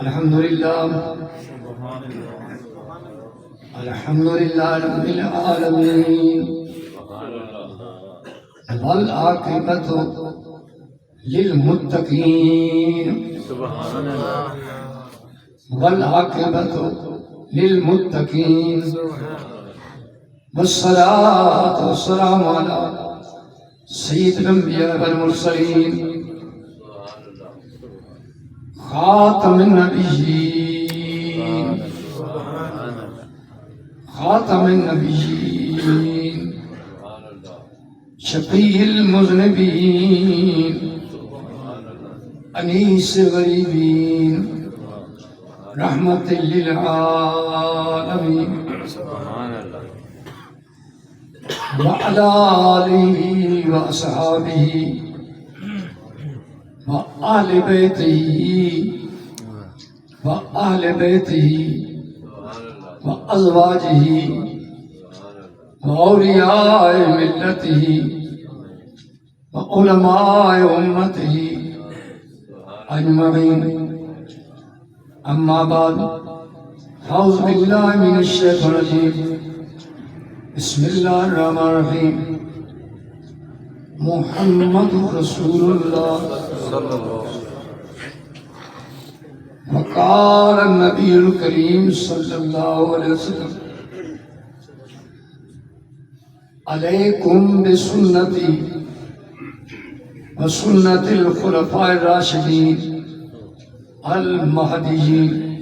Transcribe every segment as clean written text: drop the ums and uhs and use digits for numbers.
الحمد لله الحمد لله رب العالمين والعاقبة للمتقين والعاقبة للمتقين والصلاة والسلام على سيد الأنبياء والمرسلين خاتم النبيين خاتم النبيين شفيع المذنبين أنيس الغريبين رحمة للعالمين وعلى آله وأصحابه وآل بيته وآل بيته وأزواجه وأولياء ملته وعلماء أمته أجمعين أما بعد أعوذ بالله من الشيطان الرجيم بسم الله الرحمن الرحيم محمد رسول الله وقال النبي الكريم صلى الله عليه وسلم عليكم بسنتي وسنة الخلفاء الراشدين المهديين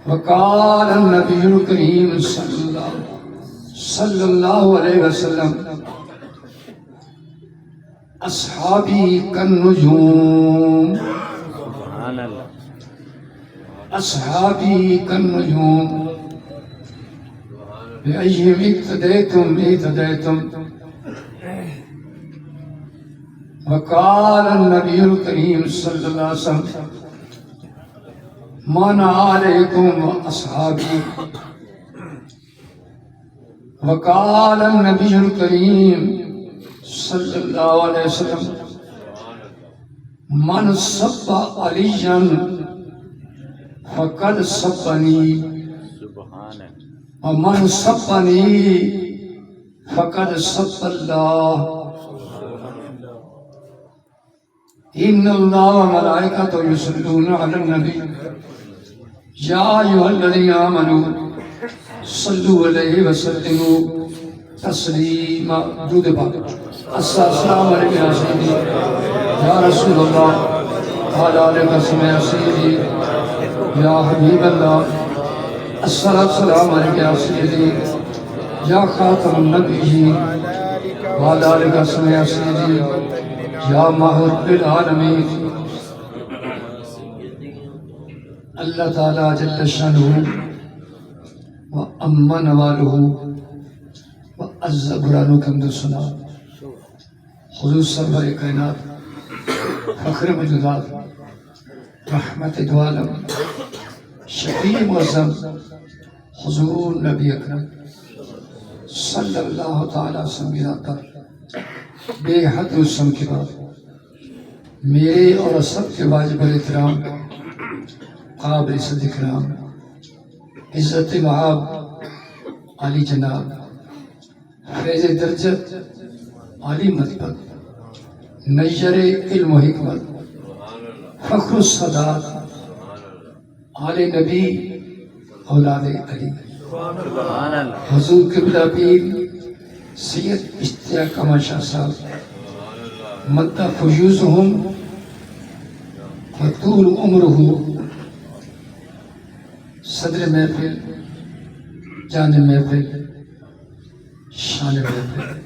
وقال النبي الكريم صلى الله عليه وسلم اصحابی کالنجوم اصحابی کالنجوم بأيهم اقتديتم اهتديتم وقال النبي الكريم صلى الله عليه وسلم من عليكم وأصحابي وقال النبي الكريم صلی اللہ علیہ وسلم من سب علیا فقد سبنی ومن سبنی فقد سب اللہ ان اللہ وملائکتہ یصلون علی النبی یا ایھا الذین آمنوا صلوا علیہ وسلموا تسلیما درود پاک السلام علیکم یا سیدی یا رسول اللہ وعلی آلہ وصحبہ سیدی یا حبیب اللہ السلام علیکم یا سیدی یا خاتم النبیین وعلی آلہ وصحبہ سیدی یا ماہر بالعالمین اللہ تعالی جل شانہ و امن والہ وعز برانو کے حمد و ثنا حضور سرور کائنات فخر موجودات رحمت دو عالم شفیع معظم حضور نبی اکرم صلی اللہ تعالی وسلم پر بے حد وسلم کے بعد میرے اور سب کے واجب الاحترام قابل عزت اکرام عزت مآب علی جناب فیض درجت عالی مرتبت نیر علم و حکمت فخر السادات آل نبی اولاد علی حضور قبلہ پیر سید اشتیاق کمال شاہ صاحب مدہ فیوزہم وطول عمرہ صدر محفل جان محفل شان محفل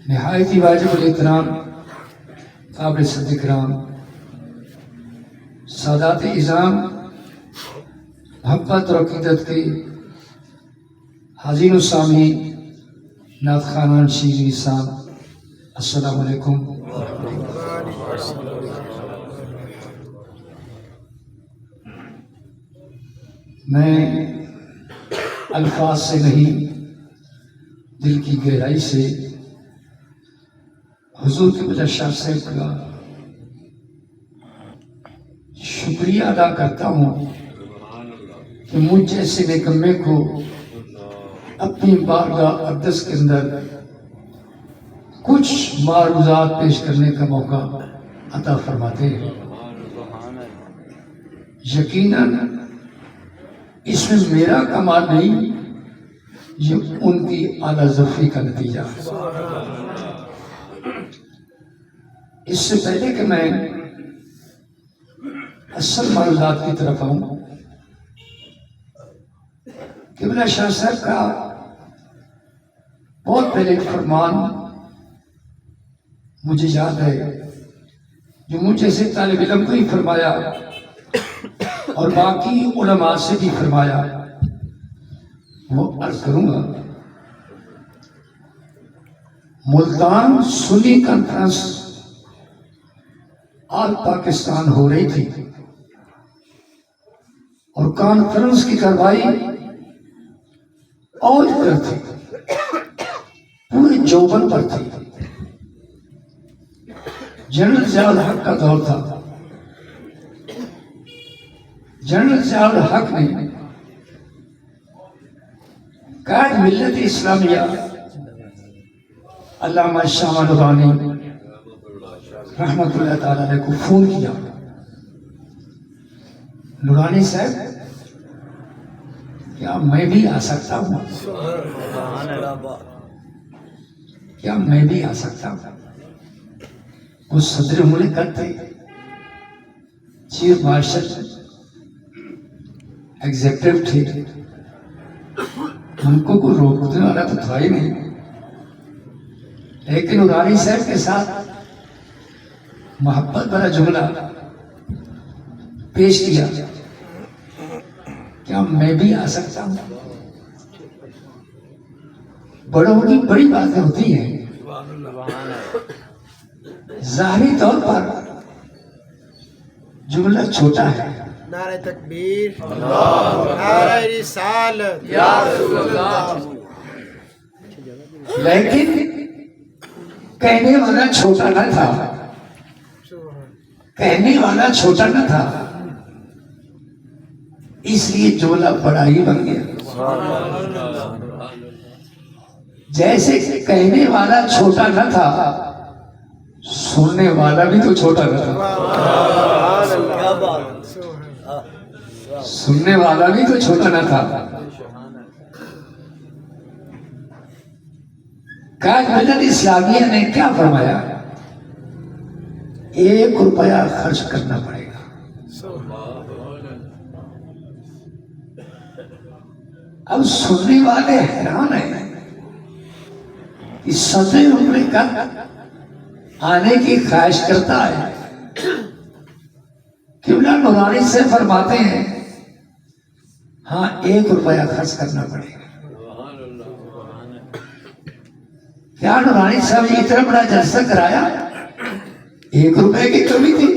نہایت ہی واجب الاحترام قابل صد اکرام سادات اعظام محبت اور عقیدت کے حاضرین و سامعین نعت خوانان شیر نثار السلام علیکم میں الفاظ سے نہیں دل کی گہرائی سے حضور کے بجا شاہ صاحب کا شکریہ ادا کرتا ہوں کہ مجھ جیسے نکمے کو اپنی بارگاہ اقدس کے اندر کچھ معروضات پیش کرنے کا موقع عطا فرماتے ہیں۔ یقیناً اس میں میرا کمال نہیں، یہ ان کی اعلیٰ ظفری کا نتیجہ ہے۔ اس سے پہلے کہ میں اصل معروضات کی طرف آؤں، قبلہ شاہ صاحب کا بہت پہلے ایک فرمان مجھے یاد ہے، جو مجھ جیسے طالب علم کو ہی فرمایا اور باقی علماء سے بھی فرمایا، وہ عرض کروں گا۔ ملتان سنی کانفرنس آل پاکستان ہو رہی تھی اور کانفرنس کی کارروائی اور پر تھی، پورے جوبن پر تھی۔ جنرل ضیاء الحق کا دور تھا۔ جنرل ضیاء الحق نے قائد ملت اسلامیہ علامہ شاہ نورانی رحمت اللہ تعالیٰ علیہ کو فون کیا، نورانی صاحب کیا میں بھی آ سکتا ہوں؟ کیا میں بھی آ سکتا ہوں؟ وہ صدر مملکت تھے، چیف مارشل ایگزیکٹو تھے، ان کو کوئی روکنے والا تو تھا ہی نہیں، لیکن نورانی صاحب کے ساتھ محبت بھرا جملہ پیش کیا، کیا میں بھی آ سکتا ہوں؟ بڑوں کی بڑی باتیں ہوتی ہیں، ظاہری طور پر جملہ چھوٹا ہے، نعرہ تکبیر، نعرہ رسالت، یا رسول اللہ، لیکن کہنے والا چھوٹا نہ تھا، کہنے والا چھوٹا نہ تھا، اس لیے جملہ بڑا ہی بن گیا۔ جیسے کہنے والا چھوٹا نہ تھا، سننے والا بھی تو چھوٹا نہ تھا، سننے والا بھی تو چھوٹا نہ تھا۔ قائد ملت اسلامیہ نے کیا فرمایا؟ 1 روپیہ خرچ کرنا پڑے گا۔ اب سننے والے حیران ہیں کہ صدر مملکت آنے کی خواہش کرتا ہے، قبلہ نورانی سے فرماتے ہیں ہاں 1 روپیہ خرچ کرنا پڑے گا۔ کیا نورانی صاحب نے اتنا بڑا جلسہ کرایا؟ 1 روپے کی کمی تھی،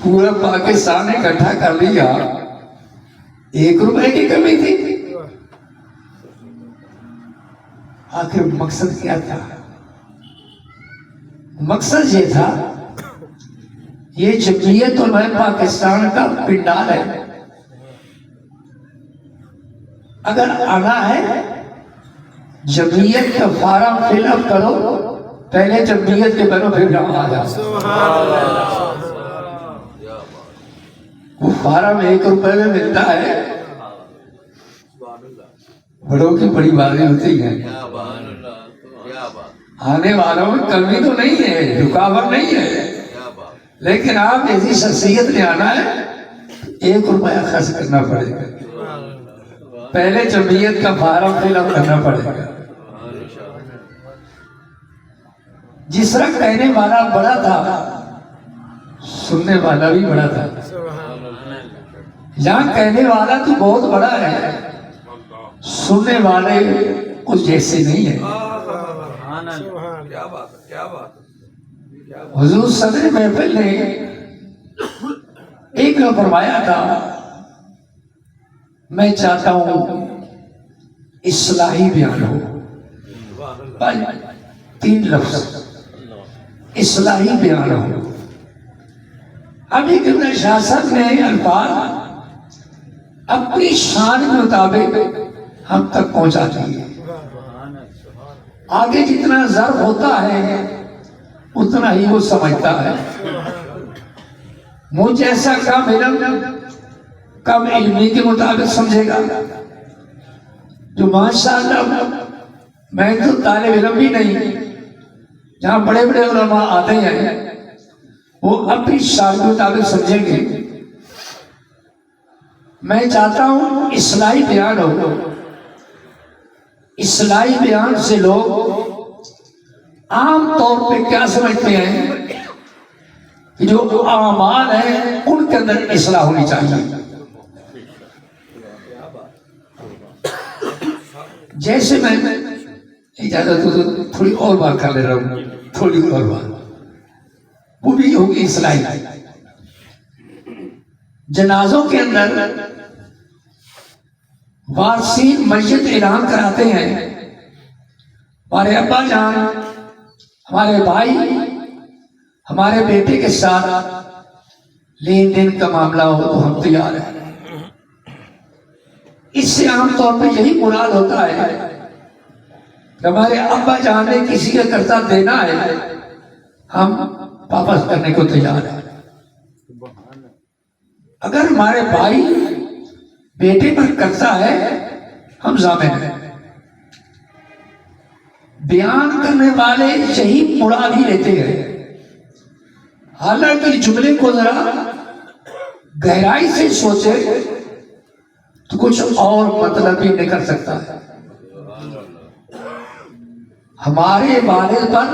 پورا پاکستان اکٹھا کر لیا، 1 روپے کی کمی تھی۔ آخر مقصد کیا تھا؟ مقصد یہ تھا، یہ جمعیت علماء پاکستان کا پنڈال ہے، اگر آنا ہے جمعیت کا فارم فل اپ کرو، پہلے جمعیت کے بنو پھر جہاں آ جاؤ۔ وہ فارم 1 روپے میں ملتا ہے، بڑوں کی بڑی باتیں ہوتی ہیں، آنے والوں میں کمی تو نہیں ہے، رکاوٹ نہیں ہے، لیکن آپ ایسی شخصیت نے آنا ہے 1 روپیہ خرچ کرنا پڑے گا، پہلے جمعیت کا فارم فل اپ کرنا پڑے گا۔ جس طرح کہنے والا بڑا تھا، سننے والا بھی بڑا تھا۔ یہاں کہنے والا تو بہت بڑا ہے، سننے والے اس جیسے نہیں ہیں۔ حضور صدر محفل نے ایک نے فرمایا تھا، میں چاہتا ہوں اصلاحی بیان ہو، 3 لفظ، اصلاحی بیان ہو۔ ابھی قبلہ شاہ صاحب نے الفاظ اپنی شان کے مطابق ہم تک پہنچا دیے. آگے جتنا ضرب ہوتا ہے اتنا ہی وہ سمجھتا ہے. مجھ جیسا کم علم کم علمی کے مطابق سمجھے گا. جو ماشاءاللہ میں تو طالب علم بھی نہیں، جہاں بڑے بڑے علماء آتے ہیں وہ اپنی شان کے مطابق سمجھیں گے. میں چاہتا ہوں اصلاحی بیان ہو. اصلاحی بیان سے لوگ عام طور پہ کیا سمجھتے ہیں کہ جو اعمال ہیں ان کے اندر اصلاح ہونی چاہیے. جیسے میں اجازت ہو تو تھوڑی اور بات کر لے رہا ہوں، تھوڑی اور بات وہ بھی ہوگی اصلاحی. جنازوں کے اندر وارثین میت اعلان کراتے ہیں ہمارے ابا جان ہمارے بھائی ہمارے بیٹے کے ساتھ لین دین کا معاملہ ہو تو ہم تیار ہیں. اس سے عام طور پہ یہی مراد ہوتا ہے کہ ہمارے ابا جان نے کسی کا قرضہ دینا ہے ہم واپس کرنے کو تیار ہیں. اگر ہمارے بھائی بیٹے پر قرضہ ہے ہم ضامن ہیں. بیان کرنے والے یہی مراد ہی لیتے ہیں، حالانکہ جملے کو ذرا گہرائی سے سوچے تو کچھ اور مطلب بھی نکل سکتا ہے. ہمارے والد پر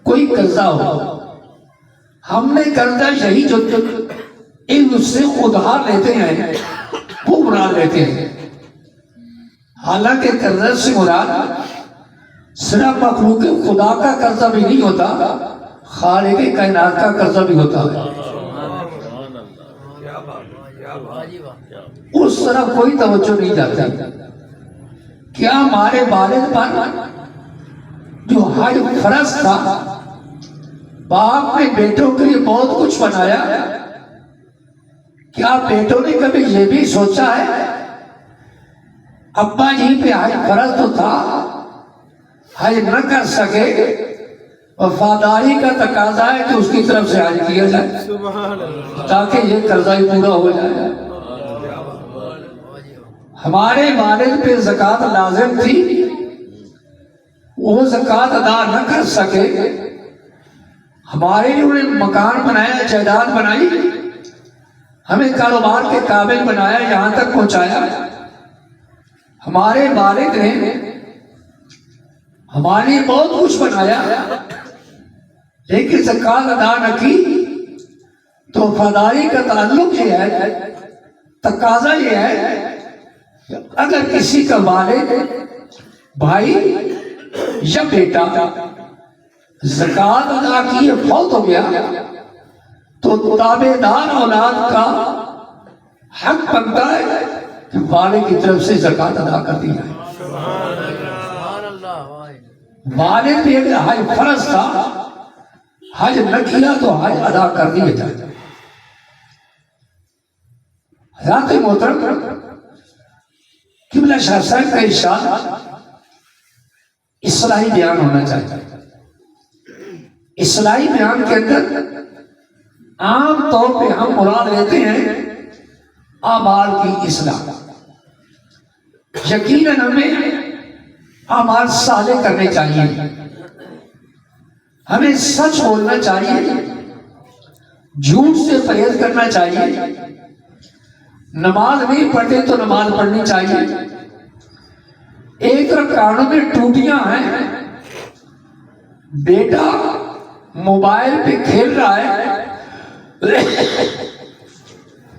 کوئی قرضہ ہو، ہم نے قرضہ یہی جو ایک دوسرے کو ادھار لیتے ہیں وہ مراد لیتے ہیں. حالانکہ قرضہ سے مراد صرف مخلوق خدا کا قرضہ بھی نہیں ہوتا، خالق کائنات کا قرضہ بھی ہوتا ہے. اس طرف کوئی توجہ نہیں جاتی. کیا ہمارے والد پر جو حج فرض تھا باپ نے بیٹوں کے لیے بہت کچھ بنایا، کیا بیٹوں نے کبھی یہ بھی سوچا ہے ابا جی پہ حج فرض تو تھا، حج نہ کر سکے، وفاداری کا تقاضا ہے کہ اس کی طرف سے حج کیا جائے تاکہ یہ قرضہ ہی پورا ہو جائے. ہمارے والد پہ زکوٰۃ لازم تھی، وہ زکوٰۃ ادا نہ کر سکے، ہمارے لیے انہیں مکان بنایا، جائیداد بنائی، ہمیں کاروبار کے قابل بنایا، یہاں تک پہنچایا. ہمارے والد نے ہمارے لیے بہت کچھ بنایا لیکن زکوٰۃ ادا نہ کی. تو وفاداری کا تعلق یہ ہے، تقاضا یہ ہے کہ اگر کسی کا والد بھائی یا بیٹا زکوٰۃ ادا کی فوت ہو گیا تو تابع دار اولاد کا حق بنتا ہے کہ والد کی طرف سے زکوٰۃ ادا کر دی جائے. والد بھی اگر حج فرض تھا، حج نہ کیا تو حج ادا کر دیا جائے. حضرات محترم، قبلہ شاہ صاحب کا ارشاد اصلاحی بیان ہونا چاہیے. اصلاحی بیان کے اندر عام طور پہ ہم مراد لیتے ہیں اعمال کی اصلاح. یقیناً ہمیں اعمال صالح کرنے چاہیے، ہمیں سچ بولنا چاہیے، جھوٹ سے پرہیز کرنا چاہیے. نماز نہیں پڑھتے تو نماز پڑھنی چاہیے. ایک طرف کانوں میں ٹوٹیاں ہیں، بیٹا موبائل پہ کھیل رہا ہے،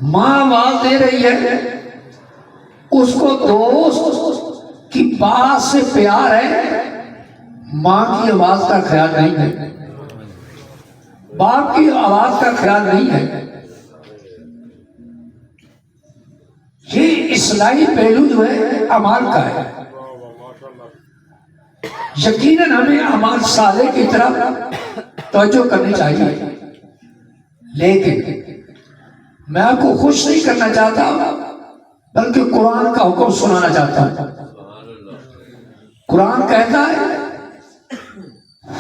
ماں آواز دے رہی ہے، اس کو دوست کی بات سے پیار ہے، ماں کی آواز کا خیال نہیں ہے، باپ کی آواز کا خیال نہیں ہے. یہ اصلاحی پہلو جو ہے اعمال کا ہے. یقیناً ہمیں اعمال صالح کی طرف توجہ کرنی چاہیے. لیکن میں آپ کو خوش نہیں کرنا چاہتا بلکہ قرآن کا حکم سنانا چاہتا ہوں. قرآن کہتا ہے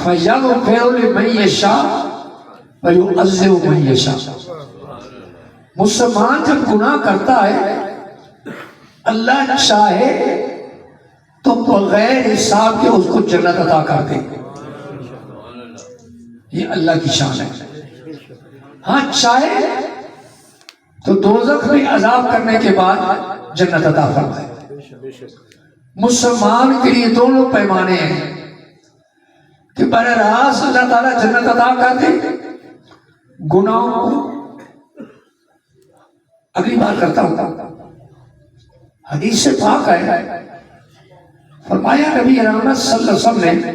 فَيَغْفِرُ لِمَن يَشَاءُ وَيُعَذِّبُ مَن يَشَاءُ. مسلمان جب گناہ کرتا ہے اللہ چاہے تو بغیر حساب کے اس کو جنت عطا کر دے. یہ اللہ کی شان ہے. ہاں چاہے تو دوزخ میں عذاب کرنے کے بعد جنت عطا فرمائے. مسلمان کے لیے دونوں پیمانے ہیں کہ براہ راست اللہ تعالیٰ جنت عطا کر دے. گناہوں کو اگلی بار کرتا ہوں. حدیث سے پاک ہے فرمایا نبی رحمت صلی اللہ علیہ وسلم نے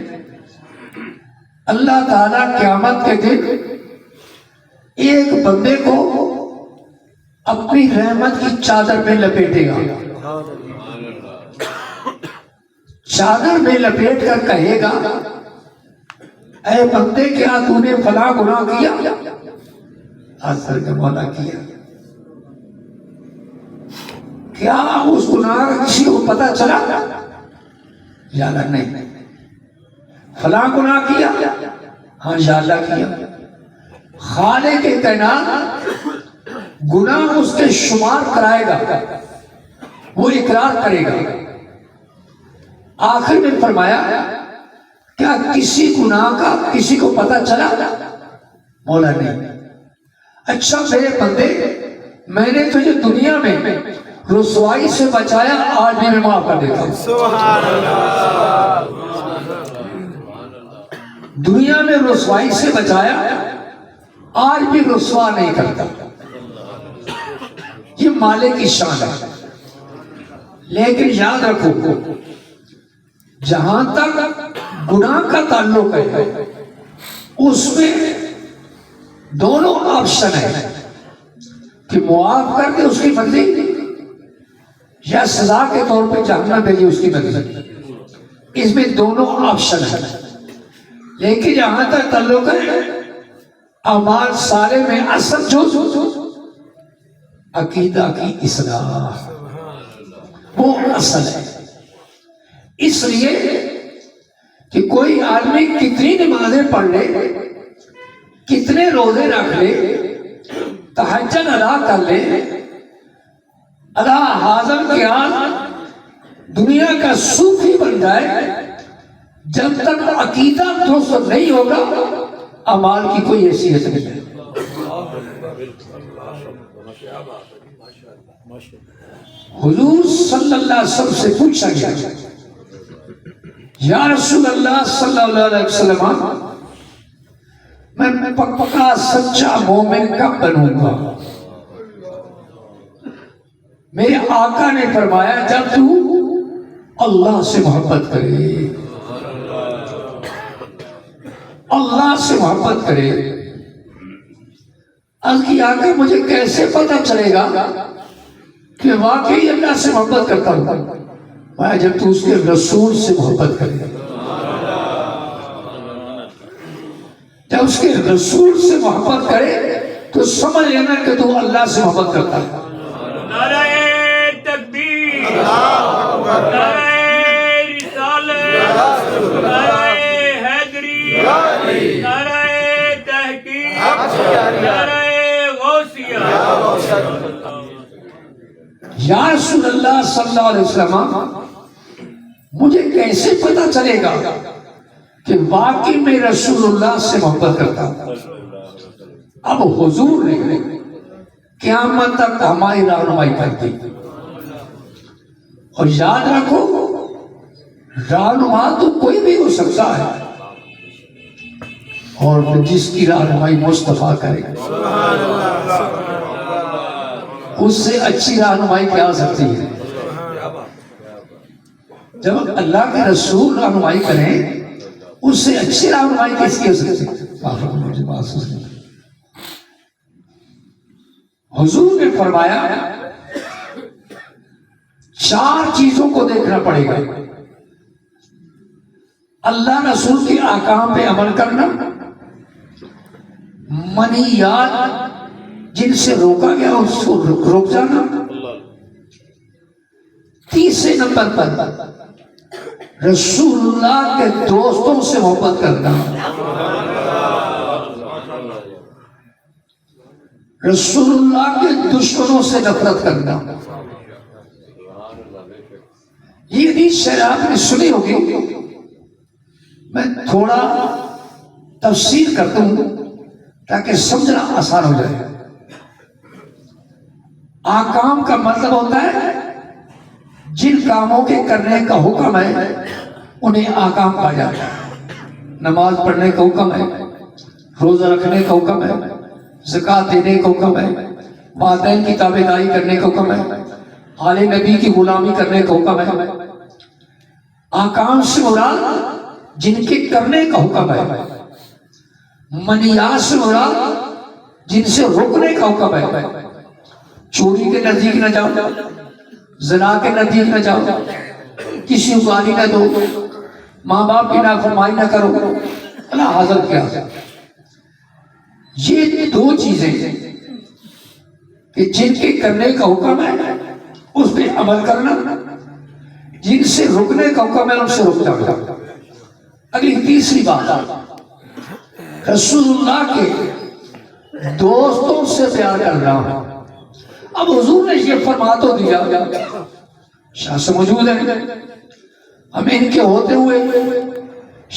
اللہ تعالیٰ قیامت کے دن ایک بندے کو اپنی رحمت کی چادر میں لپیٹے گا. چادر میں لپیٹ کر کہے گا اے بندے کیا تو نے فلاں گناہ کیا؟ حضر کے مولا کیا. کیا اس گناہ کا کسی کو پتا چلا؟ یا اللہ نہیں. فلاں گناہ کیا؟ ہاں یا اللہ کیا. خالق کائنات گناہ اس کے شمار کرائے گا, وہ اقرار کرے گا. آخر میں فرمایا کیا کسی گناہ کا کسی کو پتا چلا؟ مولا نہیں. اچھا میرے بندے میں نے تجھے دنیا میں رسوائی سے بچایا, آج بھی میں معاف کر دیتا ہوں. سبحان اللہ. دنیا میں رسوائی سے بچایا, آج بھی رسوا نہیں کرتا. یہ مالک کی شان ہے. لیکن یاد رکھو جہاں تک گناہ کا تعلق ہے اس میں دونوں آپشن ہیں کہ معاف کر دے اس کی مرضی یا سزا کے طور پہ جہنم بھیجے اس کی مرضی. اس میں دونوں آپشن ہیں. لیکن جہاں تک تعلق ہے اعمال صالح میں اصل جو عقیدہ کی اصلاح وہ اصل ہے. اس لیے کہ کوئی آدمی کتنی نمازیں پڑھ لے, کتنے روزے رکھ لے, تہجد ادا کر لے, اللہ حاضر قیام دنیا کا صوفی بن جائے, جب تک عقیدہ درست نہیں ہوگا اعمال کی کوئی حیثیت نہیں ہے. حضور صلی اللہ علیہ وسلم سے پوچھا گیا یا رسول اللہ صلی اللہ علیہ وسلم میں پکا سچا مومن کب بنوں گا؟ میرے آقا نے فرمایا جب تو اللہ سے محبت کرے, اللہ سے محبت کرے. عرض کی آقا مجھے کیسے پتہ چلے گا کہ واقعی اللہ سے محبت کرتا ہوں؟ جب تو اس کے رسول سے محبت کرے, جب اس کے رسول سے محبت کرے تو سمجھ لینا کہ تو اللہ سے محبت کرتا ہے. نعرہ تکبیر, نعرہ رسالت, نعرہ حیدری, نعرہ تحقیق, نعرہ غوثیہ. یا رسول اللہ صلی اللہ علیہ وسلم مجھے کیسے پتا چلے گا کہ واقعی میں رسول اللہ سے محبت کرتا ہوں؟ اب حضور نے قیامت تک ہماری رہنمائی کر دی. اور یاد رکھو رہنما تو کوئی بھی ہو سکتا ہے, اور جس کی رہنمائی مصطفیٰ کرے اس سے اچھی رہنمائی کیا ہو سکتی ہے؟ جب اللہ کے رسول رہنمائی کریں اس سے اچھی رہنمائی کس کی ہو سکتی ہے؟ حضور نے فرمایا 4 چیزوں کو دیکھنا پڑے گا. اللہ رسول کے احکام پہ عمل کرنا, منہیات جن سے روکا گیا اس کو روک جانا. تیسرے نمبر پر رسول اللہ کے دوستوں سے محبت کرنا. رسول اللہ کے دشمنوں سے نفرت کرنا. یہ حدیث شاید آپ نے سنی ہوگی, میں تھوڑا تفسیر کرتا ہوں تاکہ سمجھنا آسان ہو جائے. آکام کا مطلب ہوتا ہے جن کاموں کے کرنے کا حکم ہے انہیں آکام کہا جاتا ہے. نماز پڑھنے کا حکم ہے, روزہ رکھنے کا حکم ہے, زکوٰۃ دینے کا حکم ہے, والدین کی تابعداری کرنے کا حکم ہے, آل نبی کی غلامی کرنے کا حکم ہے. آکام سے مراد جن کے کرنے کا حکم ہے. منیات سے مراد جن سے روکنے کا حکم ہے. چوری کے نزدیک نہ جاؤ, زنا کے نزدیک نہ جاؤ, کسی کو گالی نہ دو, ماں باپ کی نافرمانی نہ کرو. اللہ حاضر کیا. یہ دو چیزیں کہ جن کے کرنے کا حکم ہے اس پہ عمل کرنا, جن سے رکنے کا حکم ہے ان سے رک جانا. اگلی تیسری بات, رسول اللہ کے دوستوں سے پیار کرنا. اب حضور نے یہ فرما تو دیا, شاہ سے موجود ہے, ہمیں ان کے ہوتے ہوئے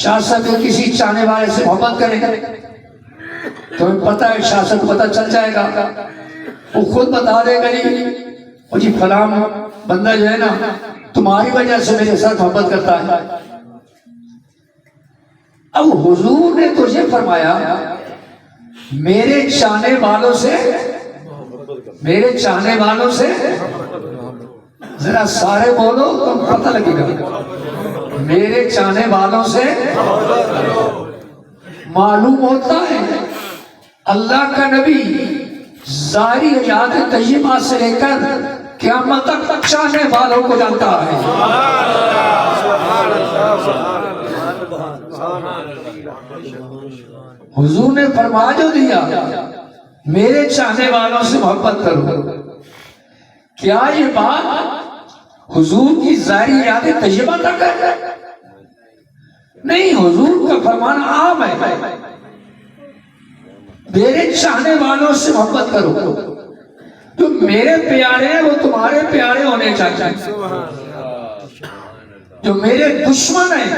شاہ صاحب کسی چاہنے والے سے محبت کریں تمہیں پتہ ہے شاہ صاحب کو پتہ چل جائے گا, وہ خود بتا دے گا جی فلاں بندہ جو ہے نا تمہاری وجہ سے میرے ساتھ محبت کرتا ہے. اب حضور نے تو یہ فرمایا میرے چاہنے والوں سے ذرا سارے بولو تو پتہ لگے گا. میرے چاہنے والوں سے معلوم ہوتا ہے اللہ کا نبی ظاہری حیات طیبہ سے لے کر قیامت تک چاہنے والوں کو جانتا ہے. حضور نے فرما جو دیا میرے چاہنے والوں سے محبت کرو. کیا یہ بات حضور کی ظاہری حیات طیبہ تک ہے؟ نہیں, حضور کا فرمان عام ہے میرے چاہنے والوں سے محبت کرو. جو میرے پیارے ہیں وہ تمہارے پیارے ہونے چاہیے, جو میرے دشمن ہیں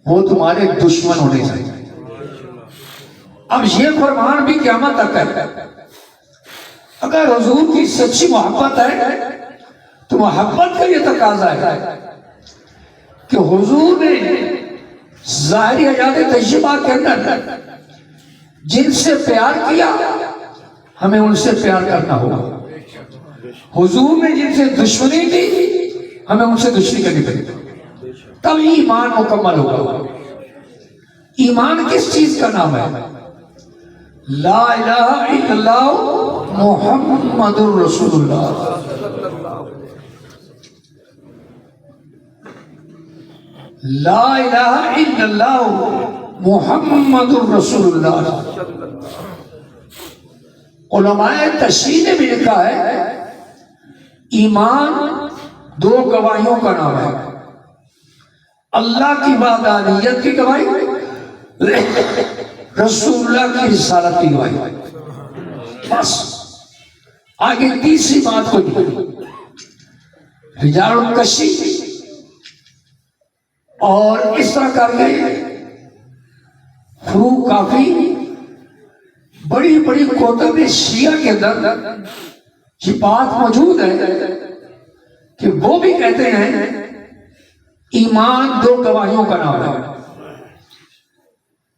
وہ تمہارے دشمن ہونے چاہیے. اب یہ فرمان بھی قیامت تک ہے. اگر حضور کی سچی محبت ہے تو محبت کا یہ تقاضا ہے کہ حضور نے ظاہری حیات طیبہ کے اندر جن سے پیار کیا ہمیں ان سے پیار کرنا ہوگا. حضور نے جن سے دشمنی کی ہمیں ان سے دشمنی کرنی پڑے گی, تب ایمان مکمل ہوگا. ایمان کس چیز کا نام ہے؟ لا الہ الا اللہ محمد الرسول اللہ. لا الہ الا اللہ محمد الرسول اللہ. علماء تشریح نے بھی لکھا ہے ایمان دو گواہیوں کا نام ہے, اللہ کی وحدانیت کی گواہی, رسول اللہ کی رسالت کی گواہی. بس آگے تیسری بات کو رجال الکشی اور اس طرح کر کے فروغ کافی بڑی بڑی کتب شیعہ کے اندر یہ بات موجود ہے کہ وہ بھی کہتے ہیں ایمان دو گواہیوں کا نام ہے.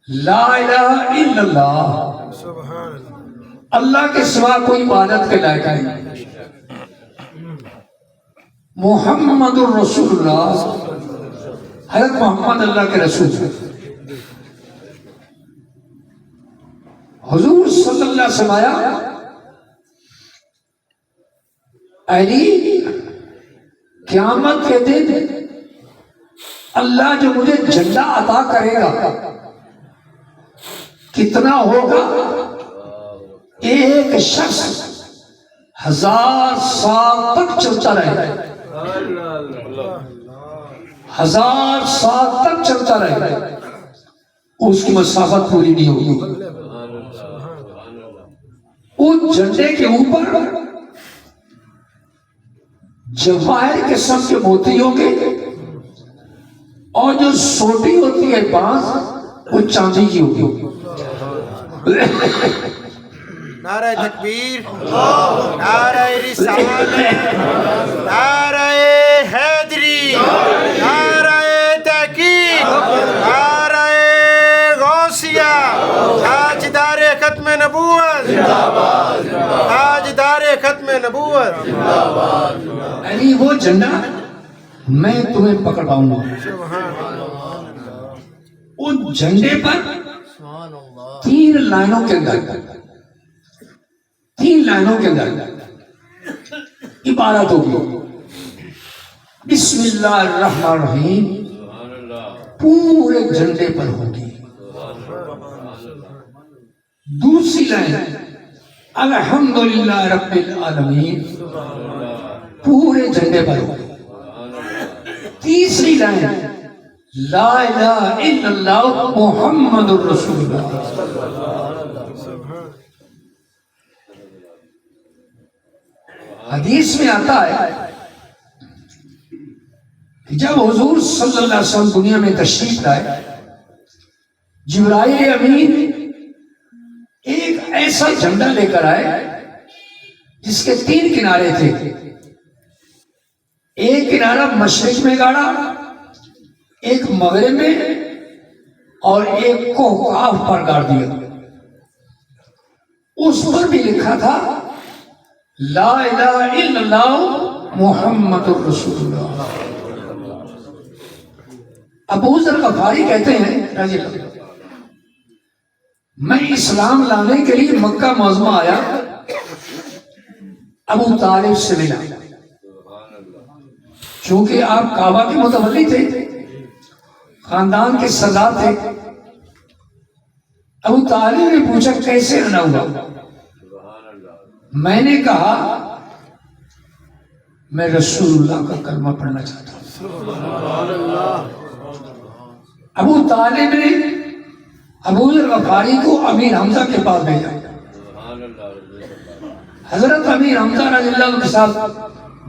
لا الہ الا اللہ, اللہ کے سوا کوئی عبادت کے لائق نہیں. محمد الرسول اللہ, حضرت محمد اللہ کے رسول. حضور صلی اللہ علیہ وسلم آیا, علی قیامت کے دن اللہ جو مجھے جھنڈا عطا کرے گا کتنا ہوگا؟ ایک شخص 1000 سال تک چلتا رہے، 1000 سال تک چلتا رہے، اس کی مسافت پوری نہیں ہوگی۔ اس جھنڈے کے اوپر جواہر قسم کے موتی ہوں گے، اور جو سوٹی ہوتی ہے بانس وہ چاندی کی ہوگی۔ نعرہ تکبیر، نعرہ رسالت، نعرہ حیدری، نعرہ تحقیق، نعرہ غوثیہ، تاجدار ختم نبوت، تاجدار ختم نبوت۔ یعنی وہ جھنڈا میں تمہیں پکڑ پاؤں گا۔ اس جھنڈے پر 3 لائنوں کے اندر، 3 لائنوں کے اندر عبارت ہوگی، بسم اللہ الرحمن الرحیم پورے جھنڈے پر ہوگی۔ دوسری لائن الحمدللہ رب العالمین پورے جھنڈے پر ہوگی۔ تیسری لائن لا الہ الا اللہ محمد الرسول اللہ۔ حدیث میں آتا ہے کہ جب حضور صلی اللہ علیہ وسلم دنیا میں تشریف لائے، جبرائیل امین ایک ایسا جھنڈا لے کر آئے جس کے 3 کنارے تھے، ایک کنارہ مشرق میں گاڑا، ایک مغرب میں، اور ایک کو کاف پر گاڑ دیا۔ اس پر بھی لکھا تھا لا الہ الا اللہ محمد الرسول اللہ۔ ابو ذر غفاری کہتے ہیں رضی اللہ عنہ، میں اسلام لانے کے لیے مکہ معظمہ آیا، ابو طالب سے ملا، چونکہ آپ کعبہ کے متولی تھے، خاندان کے سردار تھے۔ ابو طالب نے پوچھا کیسے آنا ہوا؟ میں نے کہا میں رسول اللہ کا کلمہ پڑھنا چاہتا ہوں۔ ابو طالب نے ابو ذر غفاری کو امیر حمزہ کے پاس بھیجا۔ حضرت امیر حمزہ رضی اللہ عنہ کے ساتھ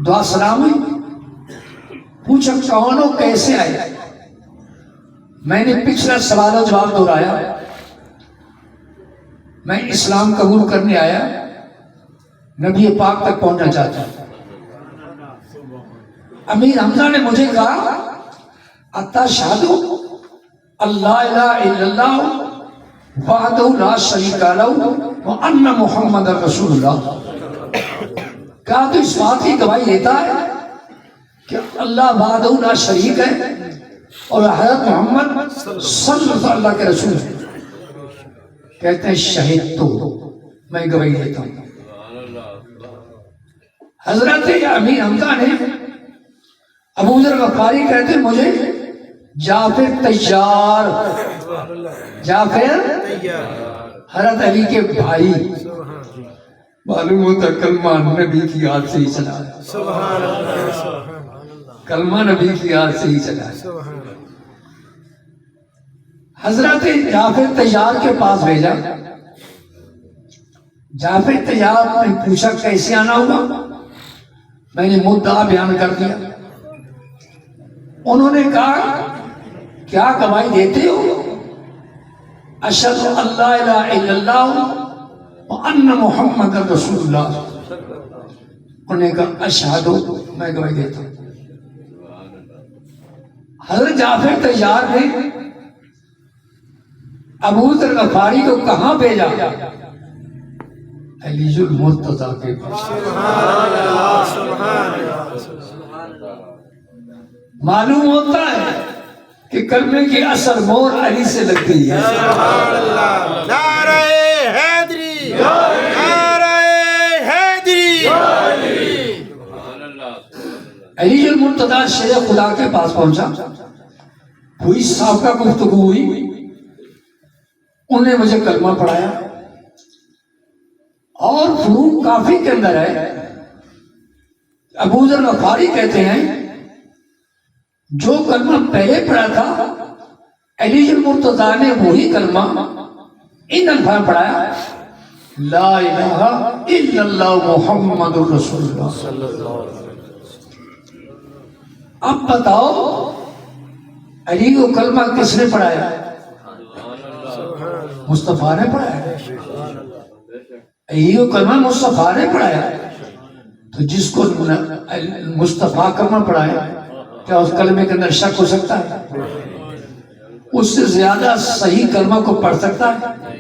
دعا سلام ہوئی، پوچھا کون ہو، کیسے آئے؟ میں نے پچھلا سوال و جواب دہرایا، میں اسلام قبول کرنے آیا، نبی پاک تک پہنچنا چاہتا ہوں۔ امیر حمزہ نے مجھے کہا اتشہد اللہ الہ الا اللہ وحدہ لا شریک لہ وان محمد رسول اللہ۔ کیا تو اس بات کی گواہی دیتا ہے کہ اللہ وحدہ لا شریک ہے اور حضرت محمد صلی اللہ کے رسول ہے؟ کہتے ہیں شہید تو میں گواہی دیتا ہوں۔ حضرت امیر حمزہ نے ابو ذر غفاری کہتے ہیں مجھے جعفر تیار، جعفر حضرت علی کے بھائی، معلوم ہوتا کلمہ نبی کی یاد سے ہی چلا ہے، کلمہ نبی کی یاد سے ہی چلا ہے۔ حضرت جعفر تیار کے پاس بھیجا، جعفر تیار نے پوچھا کیسے آنا ہوگا؟ میں نے مدعا بیان کر دیا۔ انہوں نے کہا کیا گواہی دیتے ہو؟ اشہد اللہ الہ الا اللہ وان محمد رسول اللہ۔ انہوں نے کہا اشہد، میں گواہی دیتا ہوں۔ حضرت جعفر تیار نے ابو ذر غفاری کو کہاں بھیجا؟ علی المرتضیٰ کے پاس۔ معلوم ہوتا ہے کہ کلمے کی اثر مور علی سے لگتی ہے۔ نعرہ حیدری، نعرہ حیدری۔ علی المرتضیٰ شیخ خدا کے پاس پہنچا، ہوئی صاحب کا گفتگو ہوئی، انہوں نے مجھے کلمہ پڑھایا اور فروق کافی کے اندر ہے، ابو ذر غفاری کہتے ہیں جو کلمہ پہلے پڑھا تھا علی المرتضیٰ نے وہی کلمہ ان الفاظ پڑھایا، لا الہ الا اللہ محمد رسول اللہ۔ اب بتاؤ علی کو کلمہ کس نے پڑھایا؟ مصطفیٰ نے پڑھایا۔ علی کو کلمہ مصطفیٰ نے پڑھایا، تو جس کو مصطفیٰ کلمہ پڑھایا کیا اس کلمے کے اندر شک ہو سکتا ہے؟ اس سے زیادہ صحیح کلمہ کو پڑھ سکتا ہے؟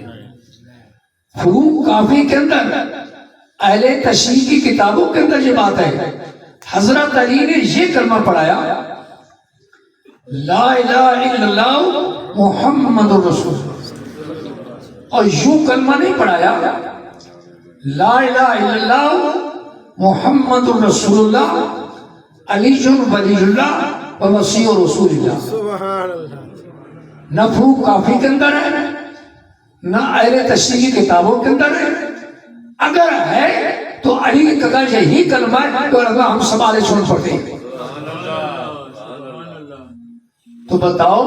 فروق کافی کے اندر اہل تشریح کی کتابوں کے اندر یہ بات ہے، حضرت علی نے یہ کلمہ پڑھایا، لا الہ الا اللہ محمد رسول اللہ، اور یوں کلمہ نہیں پڑھایا، لا الہ الا اللہ محمد رسول اللہ علی ولی اللہ و مسیح رسول اللہ۔ سبحان اللہ۔ نہ فروق کافی کے اندر ہے، نہ اہل تشریح کی کتابوں کے اندر ہے، اگر ہے تو علی کا یہی کلمہ ہے تو ہم سوال سن پڑتے ہیں۔ تو بتاؤ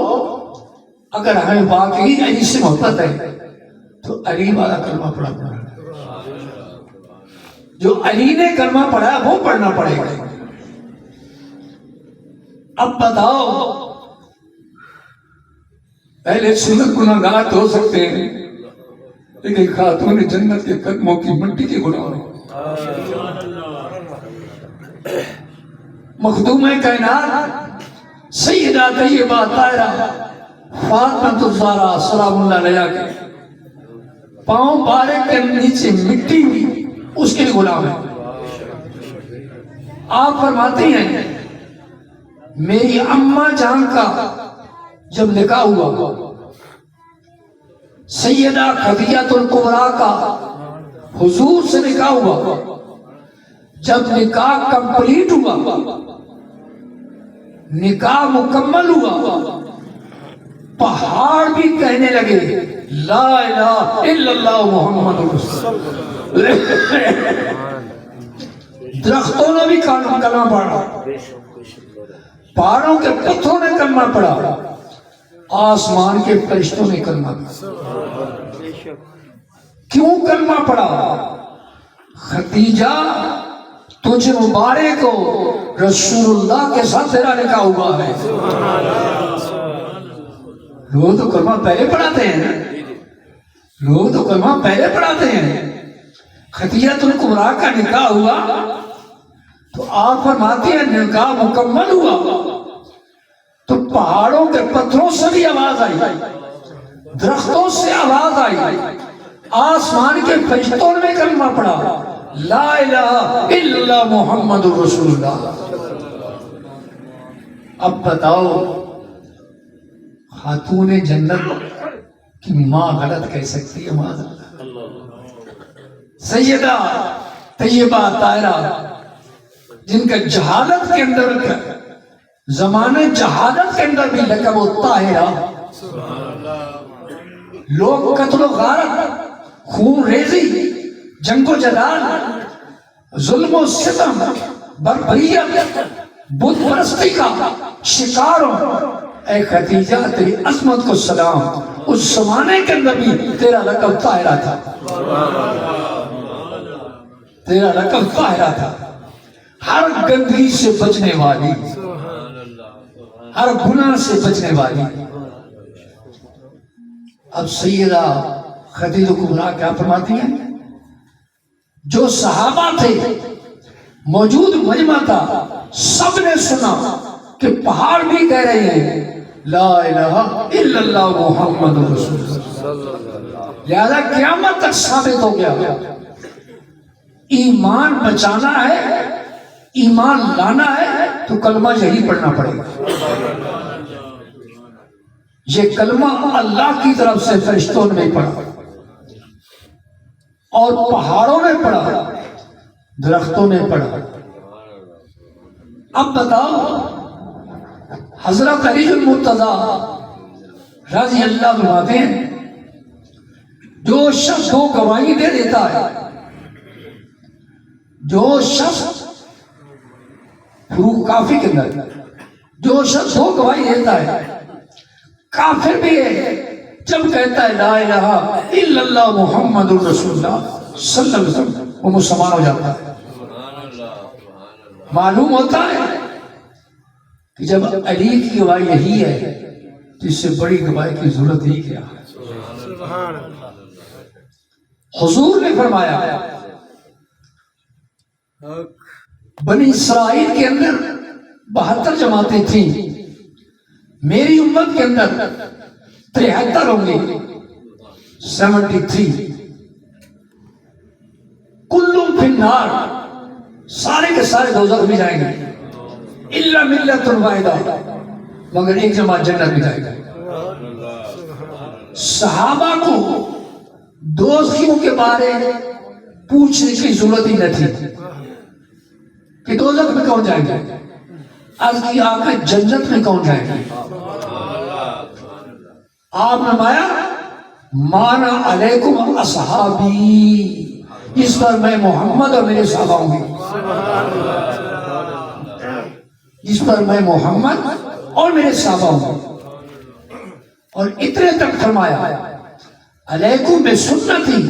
اگر ہمیں واقعی علی سے محبت ہے تو علی والا کلمہ پڑھا پڑا، جو علی نے کلمہ پڑھا وہ پڑھنا پڑے گا۔ اب بتاؤ پہلے سنت گناہگار تو ہو سکتے ہیں، لیکن خاتون جنت کے قدموں کی مٹی کے گناہ، مخدوم کائنات سیدہ طیبہ طاہرہ فاطمہ الزہرا سلام اللہ علیہا کے پاؤں بارک کے نیچے مٹی ہوئی اس کے غلام ہے۔ آپ فرماتے ہیں میری اماں جان کا جب نکاح ہوا، سیدہ خدیجہ الکبریٰ کا حضور سے نکاح ہوا، جب نکاح کمپلیٹ ہوا، نکاح مکمل ہوا، پہاڑ بھی کہنے لگے لا الہ الا اللہ محمد رسول اللہ۔ درختوں نے بھی کلمہ پڑھا، پہاڑوں کے پتھروں نے کلمہ پڑھا، آسمان کے فرشتوں نے کلمہ پڑھا۔ کیوں کلمہ پڑھا؟ خدیجہ تجھے مبارک ہو، رسول اللہ کے ساتھ تیرا نکاح ہوا ہے۔ لوگ تو کلمہ پہلے پڑھاتے ہیں، لوگ تو کلمہ پہلے پڑھاتے ہیں۔ خدیجہ الکبریٰ کا نکاح ہوا تو آپ فرماتے ہیں نکاح مکمل ہوا تو پہاڑوں کے پتھروں سے بھی آواز آئی، درختوں سے آواز آئی، آسمان کے فرشتوں نے کلمہ پڑھا لا الہ الا اللہ محمد رسول اللہ۔ اب بتاؤ خاتون جنت کی ماں غلط کہہ سکتی ہے؟ معاذ اللہ۔ سیدہ طیبہ طاہرہ جن کا جہالت کے اندر زمانے جہالت کے اندر بھی لقب و طاہرہ، لوگ قتل و غارت، خون ریزی، جنگ و جدال، ظلم و ستم، بربریت، بت پرستی کا شکار ہو، اے خدیجہ تیری عظمت کو سلام، اس زمانے کے اندر بھی تیرا لقب طاہرہ تھا، تیرا لقب طاہرہ تھا، ہر گندگی سے بچنے والی، ہر گناہ سے بچنے والی۔ اب سیدہ خدیجہ کبریٰ کیا فرماتی ہیں؟ جو صحابہ تھے، موجود مجمع تھا، سب نے سنا کہ پہاڑ بھی کہہ رہے ہیں لا الہ الا اللہ محمد رسول اللہ۔ لہذا قیامت تک ثابت ہو گیا ایمان بچانا ہے، ایمان لانا ہے تو کلمہ یہی پڑھنا پڑے گا۔ یہ کلمہ اللہ کی طرف سے فرشتوں نے پڑھا اور پہاڑوں نے پڑھا، درختوں نے پڑھا۔ اب بتاؤ حضرت علی المرتضیٰ رضی اللہ عنہ ہیں، جو شخص کو گواہی دے دیتا ہے جو شخص فروق کافی کے اندر جو شخص دو گواہی دیتا ہے کافر بھی ہے جب کہتا ہے لا الہ الا اللہ محمد الرسول اللہ صلی اللہ علیہ وسلم وہ مسلمان ہو جاتا ہے. معلوم ہوتا ہے کہ جب علی کی گواہی یہی ہے تو اس سے بڑی گواہی کی ضرورت ہی کیا ہے. حضور نے فرمایا بنی اسرائیل کے اندر 72 جماعتیں تھیں، میری امت کے اندر 73 ہوں گی، 73. کلم فی النار، سارے کے سارے دوزخ میں جائیں گے، الا ملت واحدہ، مگر ایک جماعت جنت میں جائے گا. صحابہ کو دوزخیوں کے بارے پوچھنے کی ضرورت ہی نہ تھی کہ دوزخ میں کون جائے گا، عرض کی آقا جنت میں کون جائے گا. آپ نے فرمایا مانا علیکم اصحابی، اس پر میں محمد اور میرے صحابہ ہوں گے، اس پر میں محمد اور میرے صحابہ ہوں گے. اور اتنے تک فرمایا علیکم بسنتی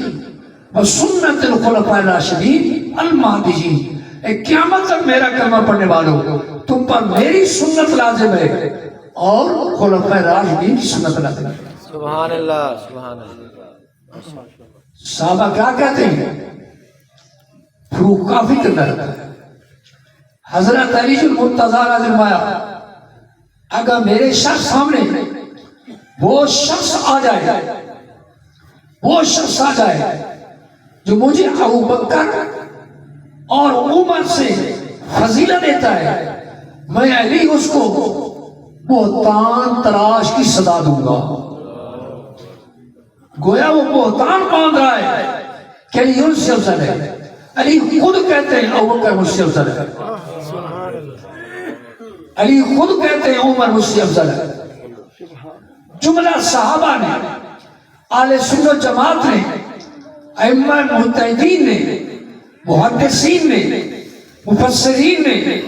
و سنت الخلفاء الراشدین المہدیین، قیامت تک میرا کلمہ پڑھنے والوں تم پر میری سنت لازم ہے اور خلفاء راشدین کی سنت لازم ہے. سبحان اللہ سبحان اللہ. صحابہ کیا کہتے ہیں؟ فروق کافی کے اندر حضرت علی المرتضیٰ نے فرمایا اگر میرے شخص سامنے وہ شخص آ جائے جو مجھے ابو بکر اور عمر سے فضیلت دیتا ہے، میں علی اس کو بہتان تراش کی سزا دوں گا. گویا وہ بہتان باندھ رہا ہے کہ علی ان سے افضل ہے. علی خود کہتے ہیں ابو بکر مجھ سے افضل ہے، علی خود کہتے ہیں عمر مجھ سے افضل ہے. جملہ صحابہ نے، اہل سنت جماعت نے، ائمہ مجتہدین نے، محدثین نے، مفسرین نے،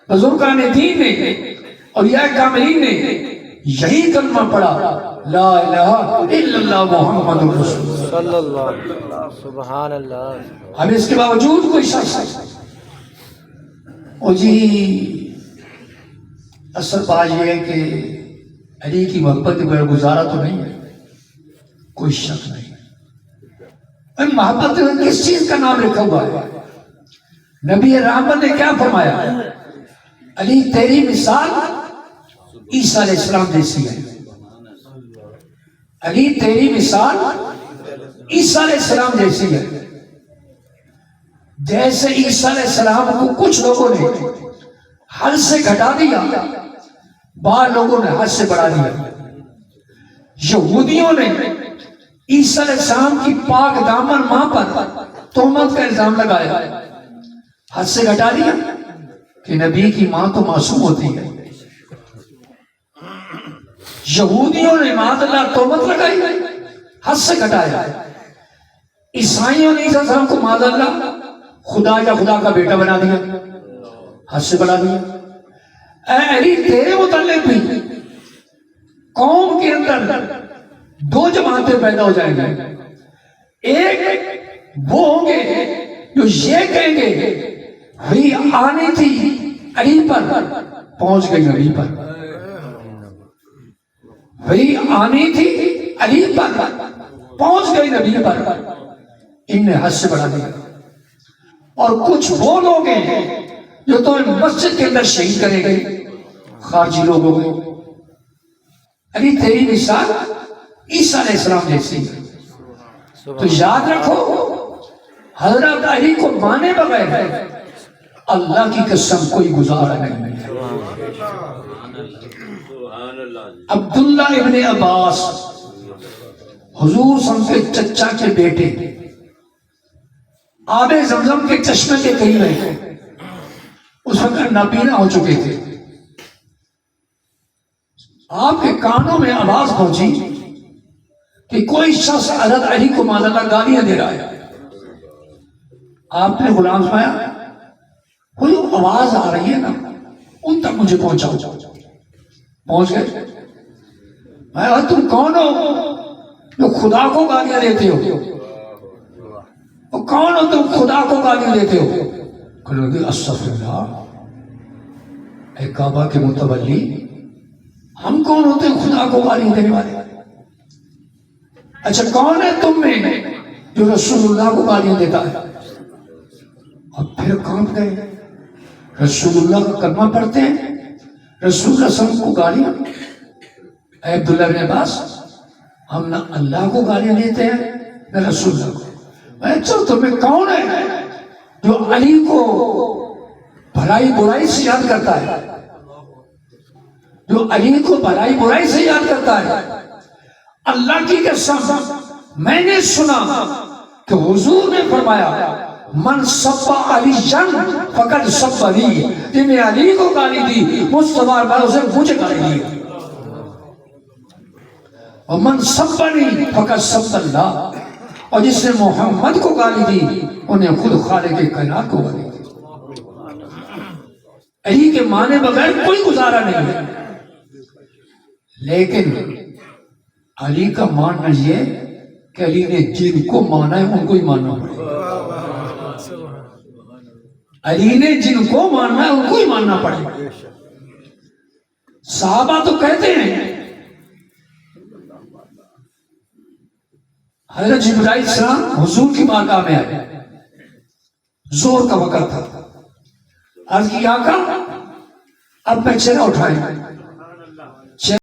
بزرگان دین نے اور یا کاملین نے یہی کلمہ پڑھا لا الہ الا اللہ محمد رسول اللہ صلی اللہ علیہ وسلم. سبحان اللہ. اب اس کے باوجود کوئی شخص او جی اصل بات یہ ہے کہ علی کی محبت بغیر گزارا تو نہیں ہے، کوئی شک نہیں. محبت میں کس چیز کا نام لکھا ہوا ہے؟ نبی رحمت نے کیا فرمایا؟ علی تیری مثال عیسیٰ علیہ السلام جیسی ہے. علی تیری مثال عیسیٰ علیہ السلام جیسی ہے. جیسے عیسیٰ علیہ السلام کو کچھ لوگوں نے حد سے گھٹا دیا، بعض لوگوں نے حد سے بڑھا دیا. یہودیوں نے عیسیٰ علیہ السلام کی پاک دامن ماں پر تہمت کا الزام لگایا، حد سے گھٹا دیا کہ نبی کی ماں تو معصوم ہوتی ہے. یہودیوں نے معاذ اللہ تہمت لگائی، حد سے گھٹایا. عیسائیوں نے عیسیٰ علیہ السلام کو معاذ اللہ خدا یا خدا کا بیٹا بنا دیا، حد سے بڑھا دیا. اے علی تیرے متعلق بھی قوم کے اندر 2 جماعتیں پیدا ہو جائیں گے. ایک وہ ہوں گے جو یہ کہیں گے وہی آنی تھی علی پر، پہنچ گئی نبی پر. وہی آنی تھی علی پر، پہنچ گئی نبی پر. ان نے حد سے بڑھا دیا. اور کچھ وہ لوگ ہیں جو تو مسجد کے اندر شہید کرے گئے، خارجی لوگ ہو گئے. علی تیری مثال عیسیٰ علیہ السلام جیسی. تو یاد رکھو حضرت علی کو مانے بغیر اللہ کی قسم کوئی گزارا نہیں ہے. عبداللہ ابن عباس حضور صلی اللہ علیہ وسلم کے چچا کے بیٹے آب زمزم کے چشمے کے قریب رہے، اس وقت نابینا ہو چکے تھے. آپ کے کانوں میں آواز پہنچی کہ کوئی شخص حضرت علی کو معاذ اللہ گالیاں دے رہا ہے. آپ نے غلام فرمایا کوئی آواز آ رہی ہے نا ان تک مجھے پہنچاؤ. پہنچ گئے. میں کہا تم کون ہو جو خدا کو گالیاں دیتے ہو؟ کون ہو تم خدا کو گالیاں دیتے ہو؟ کہنے لگے استغفر اللہ، اے کعبہ کے متولی، ہم کون ہوتے ہیں خدا کو گالیاں دینے والے؟ اچھا کون ہے تم میں جو رسول اللہ کو گالیاں دیتا ہے؟ اور پھر کانپ گئے. رسول اللہ کا کلمہ پڑھتے ہیں، رسول اللہ صلی اللہ علیہ وسلم کو گالیاں. اے عبداللہ بن عباس، ہم نہ اللہ کو گالیاں دیتے ہیں نہ رسول اللہ کو. اچھا تمہیں کون ہے جو علی کو بھلائی برائی سے یاد کرتا ہے؟ جو علی کو بھلائی برائی سے یاد کرتا ہے؟ اللہ کی قسم میں نے سنا کہ حضور نے فرمایا من سب علی جن فقط سب علی، جن نے علی کو گالی دی مصطفیٰ بھائی اسے مجھے گالی دی. اور من سبنی فقط سب اللہ، اور جس نے محمد کو گالی دی انہیں خود خالق کائنات کو گالی دی. علی کے مانے بغیر کوئی گزارا نہیں ہے. لیکن علی کا ماننا یہ کہ علی نے جن کو مانا ہے ان کو ہی ماننا پڑے گا. علی نے جن کو ماننا ہے ان کو ہی ماننا پڑے گا. صحابہ تو کہتے ہیں حضرت جبرائیل السلام حضور کی بارگاہ میں آئے، زور کا وقت تھا. عرض کی آقا اب میں چہرہ اٹھائیں.